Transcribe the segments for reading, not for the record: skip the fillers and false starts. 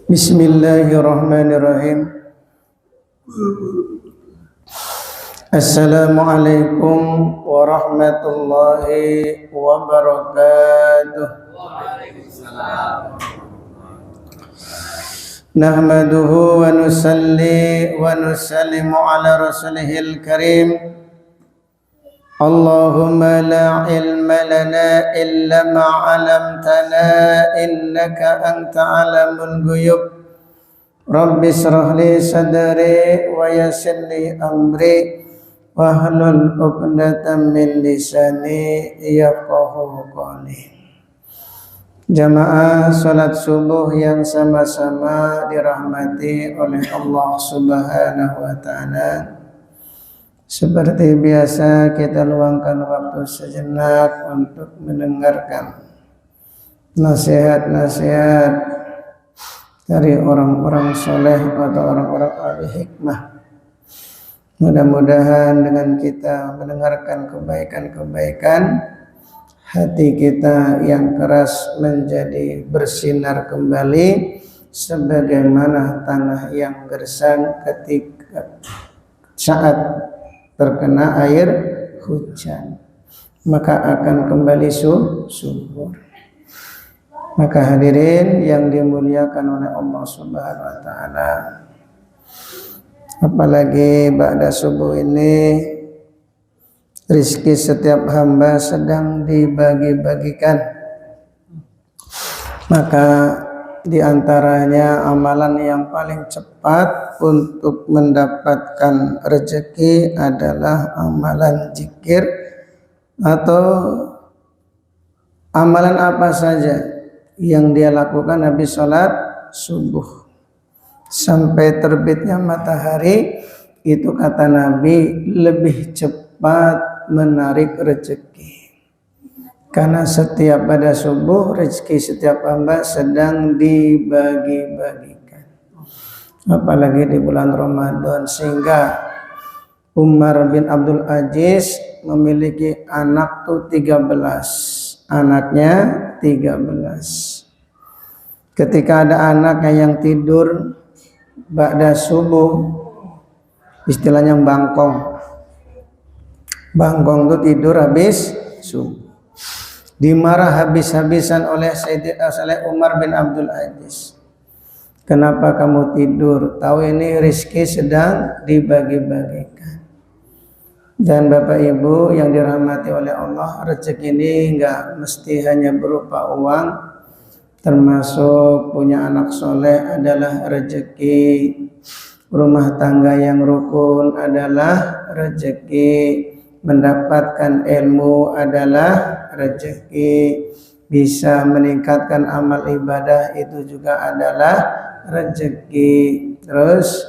Bismillahirrahmanirrahim. Assalamualaikum warahmatullahi wabarakatuh. Nahmaduhu wa nusalli wa nusallimu ala rasulihil karim. Allahumma la ilma lana illa ma 'allamtana innaka anta 'alamul ghuyub. Rabbi shrah li sadri wa yassir li amri wahlul 'uqdatam min lisani yafqahu qawli. Jamaah salat subuh yang sama-sama dirahmati oleh Allah Subhanahu wa taala. Seperti biasa kita luangkan waktu sejenak untuk mendengarkan nasihat-nasihat dari orang-orang soleh atau orang-orang ahli hikmah. Mudah-mudahan dengan kita mendengarkan kebaikan-kebaikan, hati kita yang keras menjadi bersinar kembali sebagaimana tanah yang gersang ketika saat terkena air hujan, maka akan kembali subur. Maka hadirin yang dimuliakan oleh Allah Subhanahu wa taala, apalagi ba'da subuh ini rizki setiap hamba sedang dibagi-bagikan. Maka di antaranya amalan yang paling cepat untuk mendapatkan rezeki adalah amalan zikir atau amalan apa saja yang dia lakukan habis sholat subuh sampai terbitnya matahari. Itu kata Nabi lebih cepat menarik rezeki, karena setiap pada subuh rezeki setiap hamba sedang dibagi-bagikan, apalagi di bulan Ramadan. Sehingga Umar bin Abdul Aziz memiliki anak tuh 13, anaknya 13. Ketika ada anaknya yang tidur ba'da subuh, istilahnya bangkong tuh tidur habis subuh, dimarah habis-habisan oleh Umar bin Abdul Aziz. Kenapa kamu tidur? Tahu ini rezeki sedang dibagi-bagikan. Dan Bapak Ibu yang dirahmati oleh Allah, rezeki ini enggak mesti hanya berupa uang, termasuk punya anak soleh adalah rezeki, rumah tangga yang rukun adalah rezeki, mendapatkan ilmu adalah rezeki, bisa meningkatkan amal ibadah itu juga adalah rezeki. Terus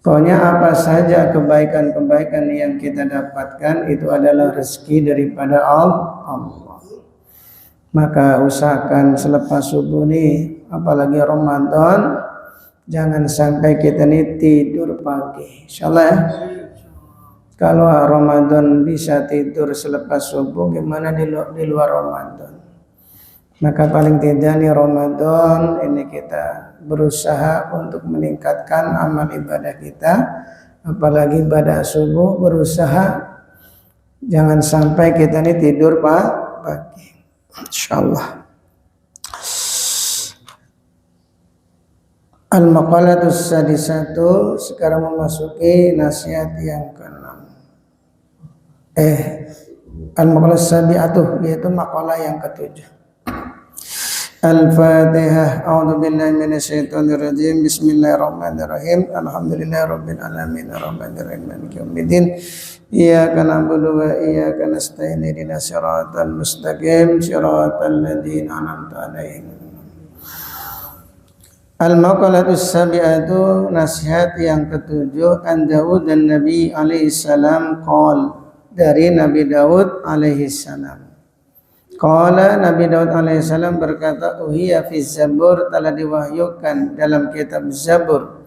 pokoknya apa saja kebaikan-kebaikan yang kita dapatkan itu adalah rezeki daripada Allah. Maka usahakan selepas subuh nih, apalagi Ramadan, jangan sampai kita nih tidur pagi. Insyaallah ya. Kalau Ramadan bisa tidur selepas subuh, gimana di luar Ramadan? Maka paling tidak nih Ramadan ini kita berusaha untuk meningkatkan amal ibadah kita, apalagi pada subuh berusaha jangan sampai kita nih tidur pagi. Insyaallah. Al-maqalatus sadisatu, sekarang memasuki nasihat yang ke-6. Al-maqalah sabi'atuh, yaitu makalah yang ke-7. Al-Fatihah. A'udzubillahi minasyaitonir rajim. Bismillahirrahmanirrahim. Alhamdulillahirabbil alamin arrahmanirrahim maliki yaumiddin. Iyyaka na'budu wa iyyaka nasta'in. Ihdinas siratal mustaqim, siratal ladzina an'amta 'alaihim. Al-maqalatus sabi'atu, nasihat yang ke-7. An Daud dan Nabi alaihi salam qol, dari Nabi Daud alaihi salam. Qala, Nabi Daud alaihi salam berkata, uhiya fi Zabur, telah diwahyukan dalam kitab Zabur,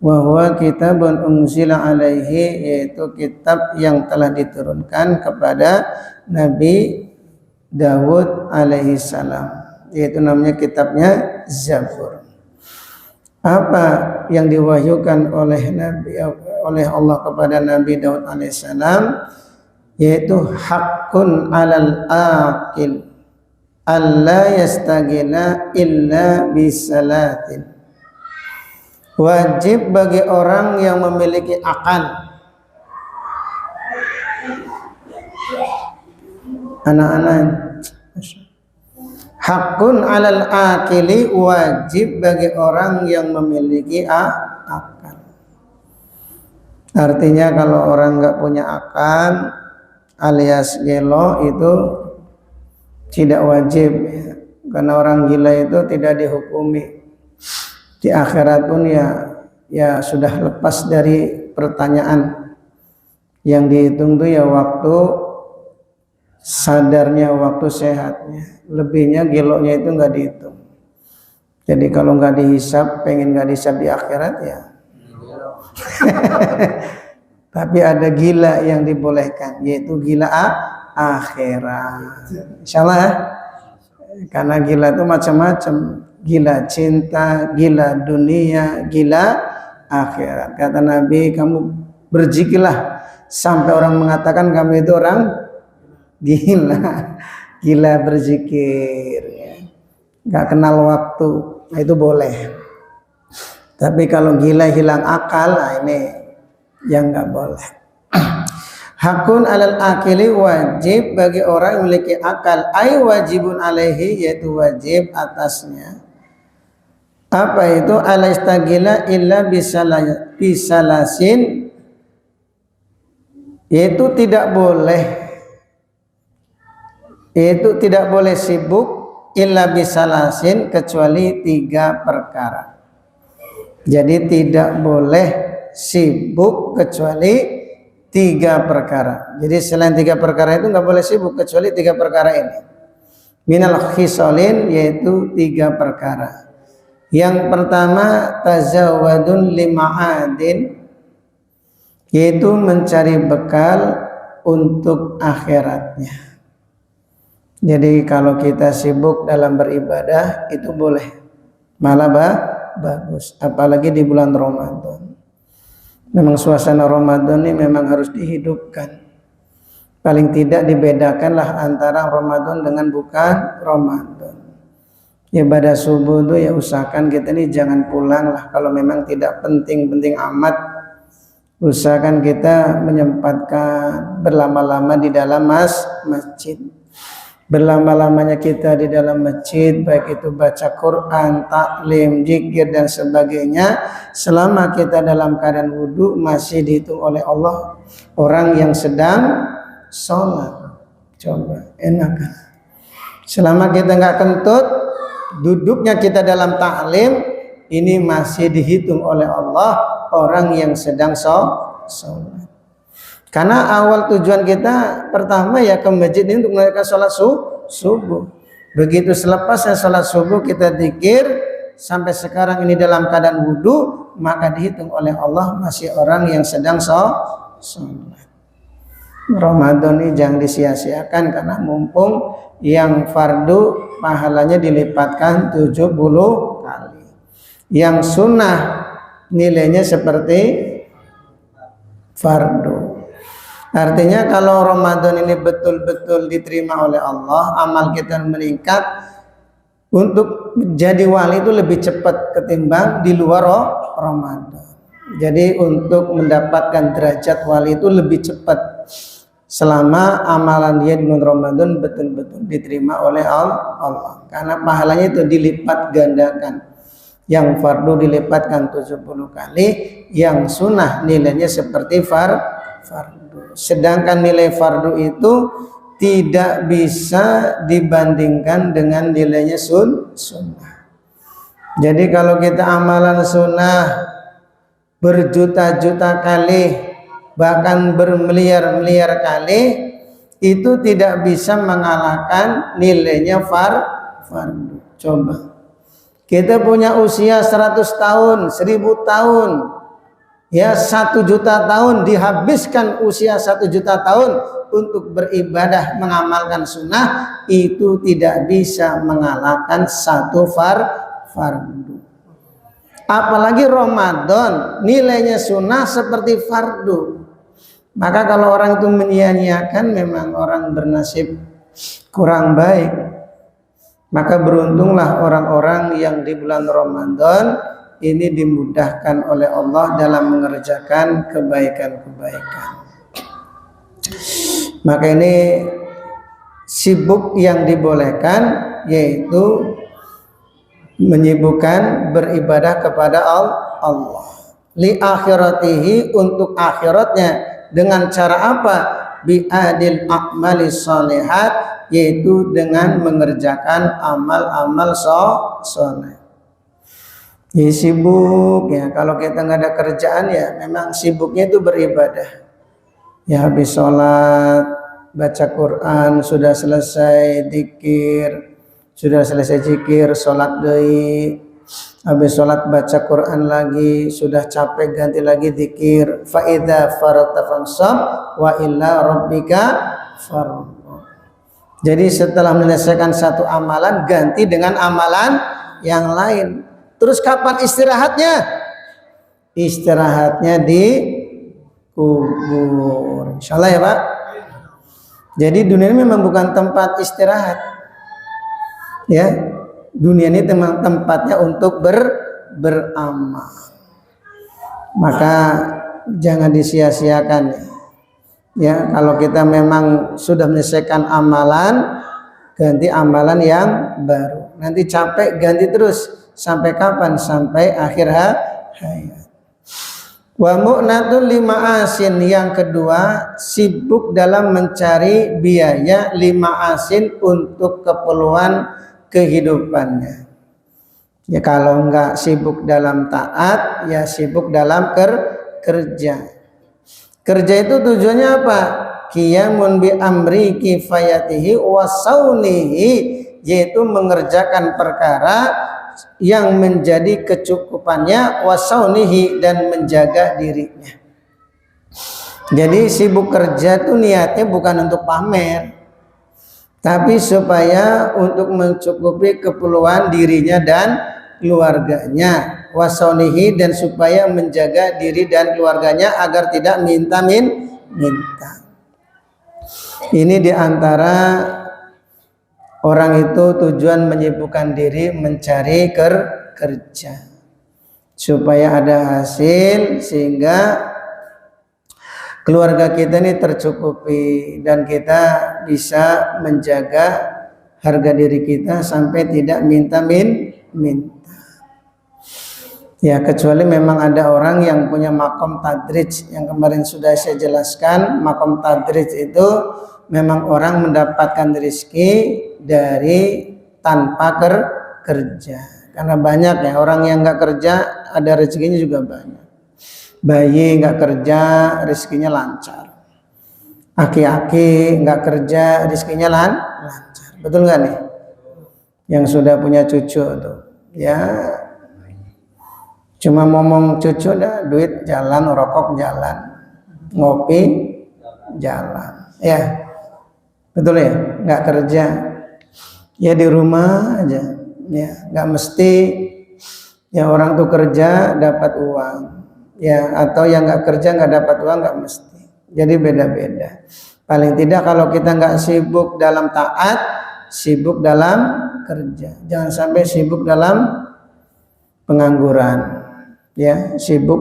wa huwa kitabun unzila alaihi, yaitu kitab yang telah diturunkan kepada Nabi Daud alaihi salam. yaitu namanya kitabnya Zabur. Apa yang diwahyukan oleh Allah kepada Nabi Daud alaihissalam, yaitu hakun alal aqil alla yastagina illa bisalatin. Wajib bagi orang yang memiliki akal. Anak-anak, hakun alal aqili, wajib bagi orang yang memiliki akal. Artinya kalau orang nggak punya akal alias gelo itu tidak wajib, karena orang gila itu tidak dihukumi di akhirat pun ya sudah lepas dari pertanyaan. Yang dihitung tuh ya waktu sadarnya, waktu sehatnya. Lebihnya gilonya itu nggak dihitung. Jadi kalau nggak dihisap, pengen nggak dihisap di akhirat ya. Tapi ada gila yang dibolehkan, yaitu gila akhirat. Insyaallah ya. Karena gila itu macam-macam. Gila cinta, gila dunia, gila akhirat. Kata Nabi, kamu berzikirlah sampai orang mengatakan kamu itu orang gila. Gila berzikir ya. Gak kenal waktu, nah itu boleh. Tapi kalau gila hilang akal, nah ini yang gak boleh. Hakun alal akili, wajib bagi orang yang memiliki akal. Ay wajibun alaihi, yaitu wajib atasnya. Apa itu? Alaistagila illa bisalasin, yaitu tidak boleh sibuk illa bisalasin, kecuali 3 perkara. Jadi tidak boleh sibuk kecuali 3 perkara. Jadi selain 3 perkara itu nggak boleh sibuk kecuali 3 perkara ini. Minal khisalin, yaitu 3 perkara. Yang pertama tazawadun lima'adin, yaitu mencari bekal untuk akhiratnya. Jadi kalau kita sibuk dalam beribadah itu boleh, malah bagus, apalagi di bulan Ramadan. Memang suasana Ramadan ini memang harus dihidupkan. Paling tidak dibedakanlah antara Ramadan dengan bukan Ramadan. Ibadah subuh itu ya usahakan kita ini jangan pulang lah, kalau memang tidak penting-penting amat. Usahakan kita menyempatkan berlama-lama di dalam masjid. Berlama-lamanya kita di dalam masjid, baik itu baca Quran, taklim, zikir dan sebagainya, selama kita dalam keadaan wudu, masih dihitung oleh Allah orang yang sedang sholat. Coba enak kan? Selama kita nggak kentut, duduknya kita dalam taklim, ini masih dihitung oleh Allah orang yang sedang sholat. Karena awal tujuan kita pertama ya ke masjid ini untuk menunaikan sholat subuh. Begitu selepasnya sholat subuh kita zikir sampai sekarang ini dalam keadaan wudu, maka dihitung oleh Allah masih orang yang sedang sholat. Ramadan ini jangan disia-siakan, karena mumpung yang fardu pahalanya dilipatkan 70 kali. Yang sunnah nilainya seperti fardu. Artinya kalau Ramadan ini betul-betul diterima oleh Allah, amal kita meningkat, untuk jadi wali itu lebih cepat ketimbang di luar Ramadan. Jadi untuk mendapatkan derajat wali itu lebih cepat selama amalan dia di bulan Ramadan betul-betul diterima oleh Allah. Karena pahalanya itu dilipat gandakan. Yang fardu dilipatkan 70 kali, yang sunnah nilainya seperti fardu. Sedangkan nilai fardu itu tidak bisa dibandingkan dengan nilainya sunnah. Jadi kalau kita amalan sunnah berjuta-juta kali, bahkan bermiliar-miliar kali, itu tidak bisa mengalahkan nilainya fardu. Coba kita punya usia 100 tahun, 1000 tahun, Ya 1.000.000 tahun dihabiskan usia 1.000.000 tahun untuk beribadah mengamalkan sunnah itu tidak bisa mengalahkan satu fardu. Apalagi Ramadan nilainya sunnah seperti fardu. Maka kalau orang itu menyia-nyiakan memang orang bernasib kurang baik. Maka beruntunglah orang-orang yang di bulan Ramadan ini dimudahkan oleh Allah dalam mengerjakan kebaikan-kebaikan. Maka ini sibuk yang dibolehkan yaitu menyibukkan beribadah kepada Allah. Li akhiratihi untuk akhiratnya dengan cara apa? Bi adil a'mali sholihat yaitu dengan mengerjakan amal-amal soleh. Ya sibuk ya, kalau kita nggak ada kerjaan ya memang sibuknya itu beribadah. Ya habis sholat, baca Quran, sudah selesai zikir, sudah selesai zikir, sholat deui. Habis sholat baca Quran lagi, sudah capek ganti lagi zikir. Fa idza faragta fansab wa illa rabbika farghab. Jadi setelah menyelesaikan satu amalan ganti dengan amalan yang lain. Terus kapan istirahatnya? Istirahatnya di kubur. Insyaallah ya Pak. Jadi dunia ini memang bukan tempat istirahat. Ya, dunia ini memang tempatnya untuk beramal. Maka jangan disia-siakan. Ya, kalau kita memang sudah menyelesaikan amalan, ganti amalan yang baru. Nanti capek ganti terus. Sampai kapan? Sampai akhir hayat. Wa mu'natun lima asin, yang kedua sibuk dalam mencari biaya lima asin untuk keperluan kehidupannya. Ya kalau enggak sibuk dalam taat, ya sibuk dalam kerja. Kerja itu tujuannya apa? Qiyamun bi amri kifayatihi wa saunihi, yaitu mengerjakan perkara yang menjadi kecukupannya, wasaunihi, dan menjaga dirinya. Jadi sibuk kerja itu niatnya bukan untuk pamer, tapi supaya untuk mencukupi keperluan dirinya dan keluarganya, wasaunihi, dan supaya menjaga diri dan keluarganya agar tidak minta. Ini diantara orang itu tujuan menyibukkan diri mencari kerja supaya ada hasil sehingga keluarga kita ini tercukupi dan kita bisa menjaga harga diri kita sampai tidak minta. Ya kecuali memang ada orang yang punya makom tadrij yang kemarin sudah saya jelaskan. Makom tadrij itu memang orang mendapatkan rezeki dari tanpa kerja. Karena banyak ya orang yang nggak kerja ada rezekinya juga banyak. Bayi nggak kerja rezekinya lancar. Aki-aki nggak kerja rezekinya lancar. Betul nggak nih? Yang sudah punya cucu tuh, ya cuma ngomong cucu dah, duit jalan, rokok jalan, ngopi jalan, ya betul ya, nggak kerja. Ya di rumah aja, ya nggak mesti ya orang tuh kerja dapat uang, ya atau yang nggak kerja nggak dapat uang, nggak mesti. Jadi beda-beda. Paling tidak kalau kita nggak sibuk dalam taat, sibuk dalam kerja. Jangan sampai sibuk dalam pengangguran, ya sibuk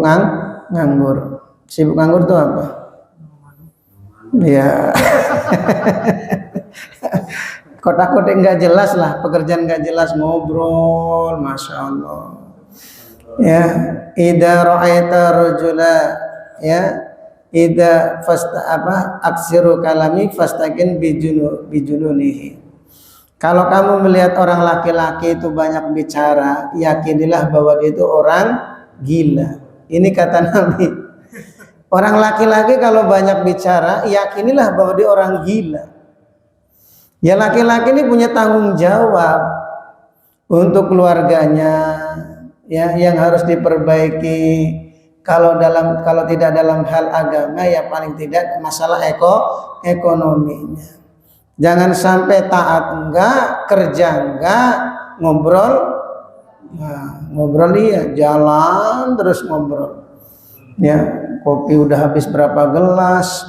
nganggur. Sibuk nganggur itu apa? Ya. Kotak-kotak nggak jelas lah, pekerjaan nggak jelas, ngobrol, masya Allah. Ya, ida ra'aita rajula, ya, ida aksiru kalami fastakin bijununihi. Kalau kamu melihat orang laki-laki itu banyak bicara, yakinilah bahwa dia itu orang gila. Ini kata Nabi. Orang laki-laki kalau banyak bicara, yakinilah bahwa dia orang gila. Ya laki-laki ini punya tanggung jawab untuk keluarganya, ya yang harus diperbaiki. Kalau tidak dalam hal agama ya paling tidak masalah ekonominya. Jangan sampai taat enggak, kerja enggak, ngobrol. Nah, ngobrol iya, jalan terus ngobrol. Ya, kopi udah habis berapa gelas,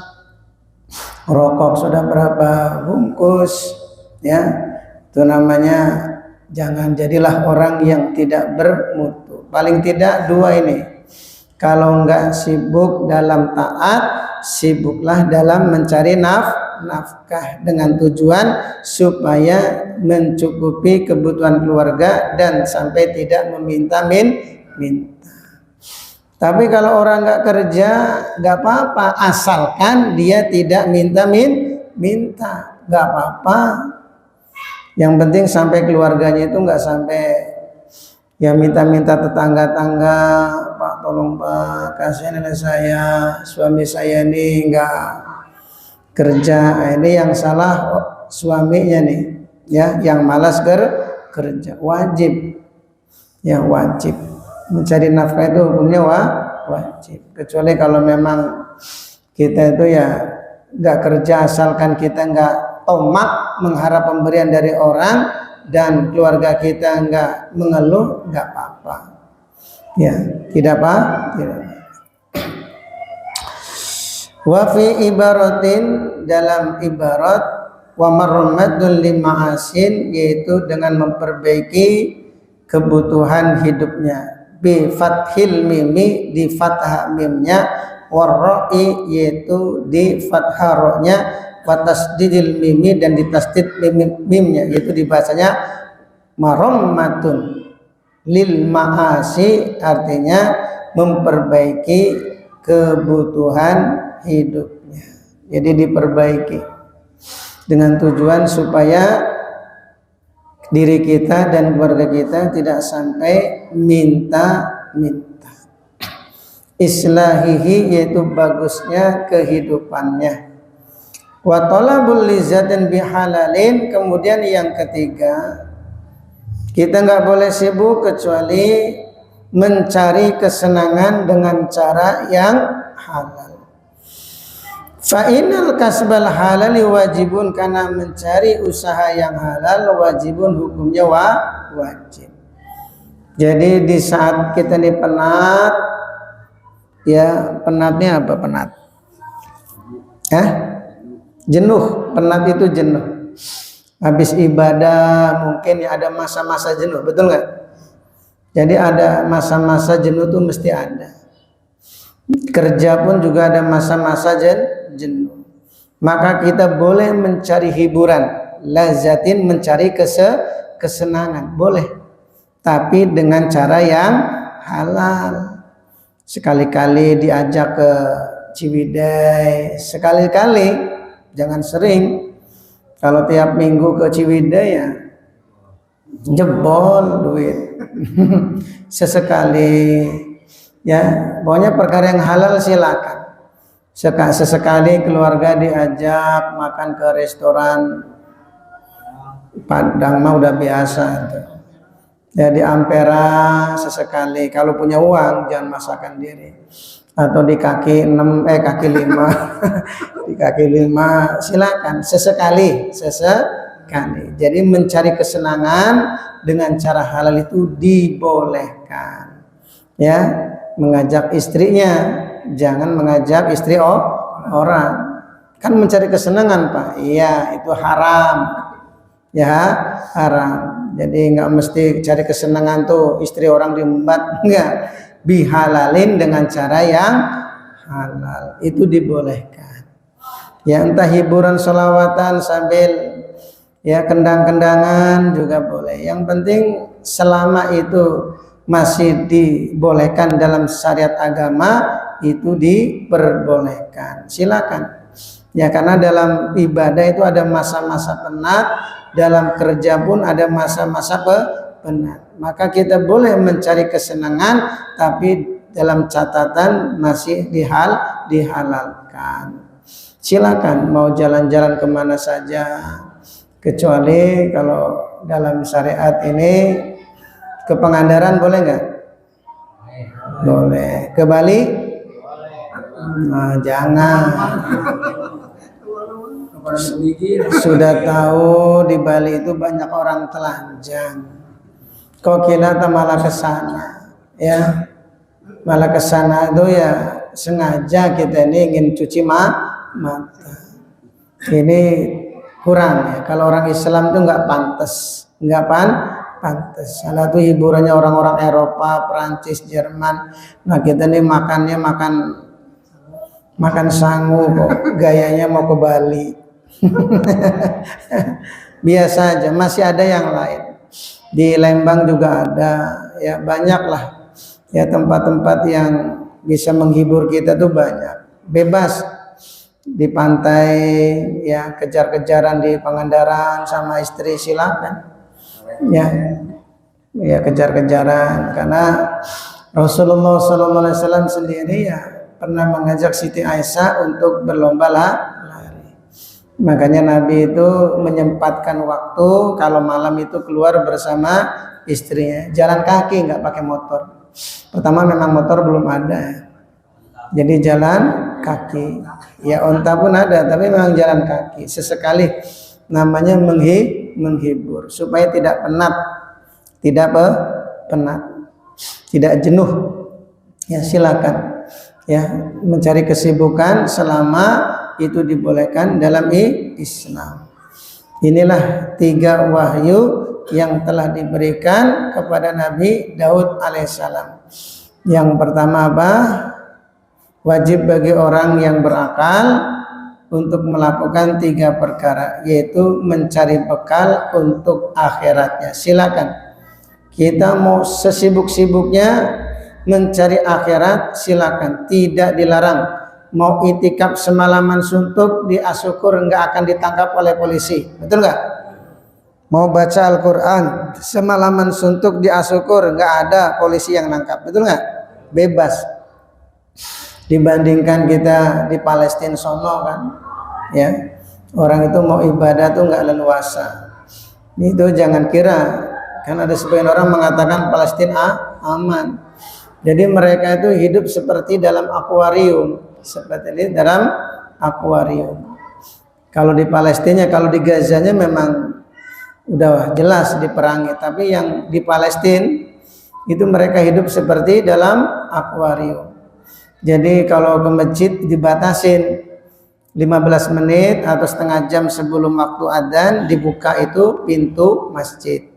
rokok sudah berapa bungkus, ya. Itu namanya jangan jadilah orang yang tidak bermutu. Paling tidak dua ini. Kalau enggak sibuk dalam taat, sibuklah dalam mencari nafkah dengan tujuan supaya mencukupi kebutuhan keluarga dan sampai tidak meminta. Tapi kalau orang enggak kerja, enggak apa-apa, asalkan dia tidak minta, enggak apa-apa. Yang penting sampai keluarganya itu enggak sampai ya minta-minta tetangga-tangga, Pak tolong Pak kasihan anak saya, suami saya ini enggak kerja. Ini yang salah suaminya nih, ya, yang malas kerja. Wajib mencari nafkah itu hukumnya wajib. Kecuali kalau memang kita itu ya enggak kerja, asalkan kita enggak tomak mengharap pemberian dari orang dan keluarga kita enggak mengeluh, enggak apa-apa. Ya, tidak apa? Tidak. Wa fi ibaratin, dalam ibarat, wa marmadul lima'asin, yaitu dengan memperbaiki kebutuhan hidupnya. Bi fathil mimi, di fathah mimnya, warra'i, yaitu di fathah ra-nya, wa tasdidil mimi, dan di tasdid mimnya, yaitu dibacanya marommatun lil ma'asi, artinya memperbaiki kebutuhan hidupnya. Jadi diperbaiki dengan tujuan supaya diri kita dan keluarga kita tidak sampai minta-minta. Islahihi, yaitu bagusnya kehidupannya. Wa talabul lizatin bihalalin, kemudian yang ketiga, kita nggak boleh sibuk kecuali mencari kesenangan dengan cara yang halal. Fa'inal kasbal halali wajibun, karena mencari usaha yang halal wajibun, hukumnya wajib. Jadi di saat kita ini penat, ya penatnya apa penat? Jenuh, penat itu jenuh. Habis ibadah mungkin ya ada masa-masa jenuh, betul nggak? Jadi ada masa-masa jenuh tuh mesti ada. Kerja pun juga ada masa-masa jenuh. Maka kita boleh mencari hiburan, lazatin, mencari kesenangan, boleh. Tapi dengan cara yang halal. Sekali-kali diajak ke Ciwidey, sekali-kali, jangan sering. Kalau tiap minggu ke Ciwidey ya jebol duit. Sesekali, ya pokoknya perkara yang halal silakan. Sesekali keluarga diajak makan ke restoran Padang mah udah biasa itu. Ya di Ampera sesekali, kalau punya uang jangan masakan diri. Atau di kaki 5 di kaki 5 silakan sesekali. Jadi mencari kesenangan dengan cara halal itu dibolehkan. Ya, mengajak istrinya, jangan mengajak istri orang. Kan mencari kesenangan, Pak. Iya, itu haram. Ya, haram. Jadi nggak mesti cari kesenangan tuh istri orang diembat, enggak. Bihalalin, dengan cara yang halal, itu dibolehkan. Ya, entah hiburan sholawatan sambil ya kendang-kendangan juga boleh. Yang penting selama itu masih dibolehkan dalam syariat agama, itu diperbolehkan. Silakan. Ya, karena dalam ibadah itu ada masa-masa penat, dalam kerja pun ada masa-masa penat. Maka kita boleh mencari kesenangan, tapi dalam catatan masih dihalalkan. Silakan mau jalan-jalan kemana saja, kecuali kalau dalam syariat ini ke Pangandaran boleh nggak? Boleh. Ke Bali? Nah, jangan. Sudah tahu di Bali itu banyak orang telanjang. Kok kita malah ke sana, ya? Malah ke sana itu ya sengaja kita ini ingin cuci mata. Ini kurang ya. Kalau orang Islam itu nggak pantas, pantas. Salah tuh hiburannya orang-orang Eropa, Perancis, Jerman. Nah kita ini makannya makan sangu kok, gayanya mau ke Bali. Biasa aja. Masih ada yang lain. Di Lembang juga ada, ya banyak lah. Ya tempat-tempat yang bisa menghibur kita tuh banyak. Bebas di pantai, ya kejar-kejaran di Pangandaran sama istri silakan. Ya kejar-kejaran karena Rasulullah SAW sendiri ya pernah mengajak Siti Aisyah untuk berlomba lari. Makanya Nabi itu menyempatkan waktu kalau malam itu keluar bersama istrinya, jalan kaki, nggak pakai motor. Pertama memang motor belum ada, jadi jalan kaki. Ya onta pun ada, tapi memang jalan kaki. Sesekali namanya menghibur supaya tidak penat, tidak jenuh. Ya silakan. Ya mencari kesibukan selama itu dibolehkan dalam Islam. Inilah 3 wahyu yang telah diberikan kepada Nabi Daud alaihissalam. Yang pertama apa? Wajib bagi orang yang berakal untuk melakukan 3 perkara, yaitu mencari bekal untuk akhiratnya. Silakan. Kita mau sesibuk-sibuknya mencari akhirat, silakan, tidak dilarang. Mau itikaf semalaman suntuk di Asyukur enggak akan ditangkap oleh polisi, betul enggak? Mau baca Al-Quran semalaman suntuk di Asyukur enggak ada polisi yang nangkap, betul enggak? Bebas. Dibandingkan kita di Palestina sono kan, ya orang itu mau ibadah tuh enggak leluasa. Itu jangan kira, kan ada sebagian orang mengatakan Palestina aman. Jadi mereka itu hidup seperti dalam akuarium, Kalau di Palestina, kalau di Gazanya memang udah jelas diperangi, tapi yang di Palestina itu mereka hidup seperti dalam akuarium. Jadi kalau ke masjid dibatasin 15 menit atau setengah jam sebelum waktu adzan dibuka itu pintu masjid.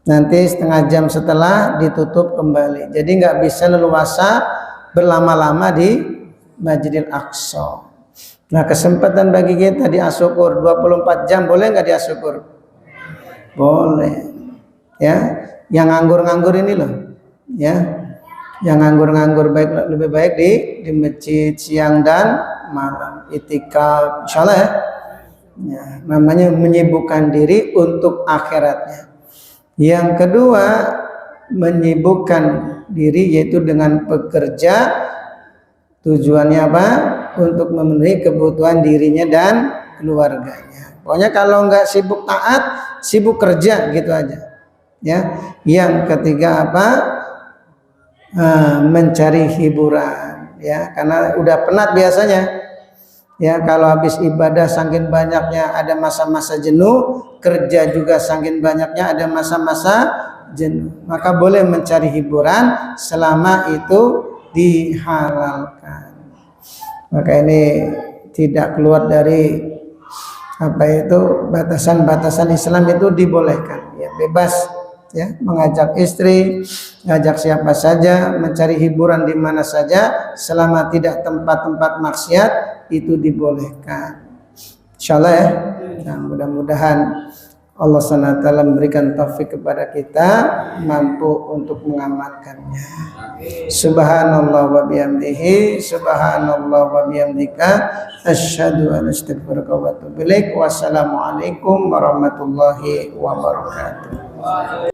Nanti setengah jam setelah ditutup kembali. Jadi nggak bisa leluasa berlama-lama di Masjidil Aqsa. Nah kesempatan bagi kita di Asyukur 24 jam boleh nggak di Asyukur? Boleh. Ya, yang nganggur-nganggur ini loh. Ya, yang nganggur-nganggur lebih baik di masjid siang dan malam itikaf, insyaallah ya. Ya, namanya menyibukkan diri untuk akhiratnya. Yang kedua, menyibukkan diri yaitu dengan bekerja. Tujuannya apa? Untuk memenuhi kebutuhan dirinya dan keluarganya. Pokoknya kalau nggak sibuk taat, sibuk kerja gitu aja. Ya. Yang ketiga apa? Mencari hiburan. Ya, karena udah penat biasanya. Ya, kalau habis ibadah saking banyaknya ada masa-masa jenuh, kerja juga saking banyaknya ada masa-masa jenuh. Maka boleh mencari hiburan selama itu dihalalkan. Maka ini tidak keluar dari batasan-batasan Islam itu dibolehkan. Ya, bebas ya, mengajak istri, ngajak siapa saja, mencari hiburan di mana saja selama tidak tempat-tempat maksiat itu dibolehkan. Insyaallah ya. Nah, mudah-mudahan Allah SWT memberikan taufik kepada kita mampu untuk mengamalkannya. Subhanallah wa bihamdihi, subhanallah wa bihamdika, asyhadu an la ilaha illa anta astaghfiruka wa atubu ilaik. Wassalamualaikum warahmatullahi wabarakatuh.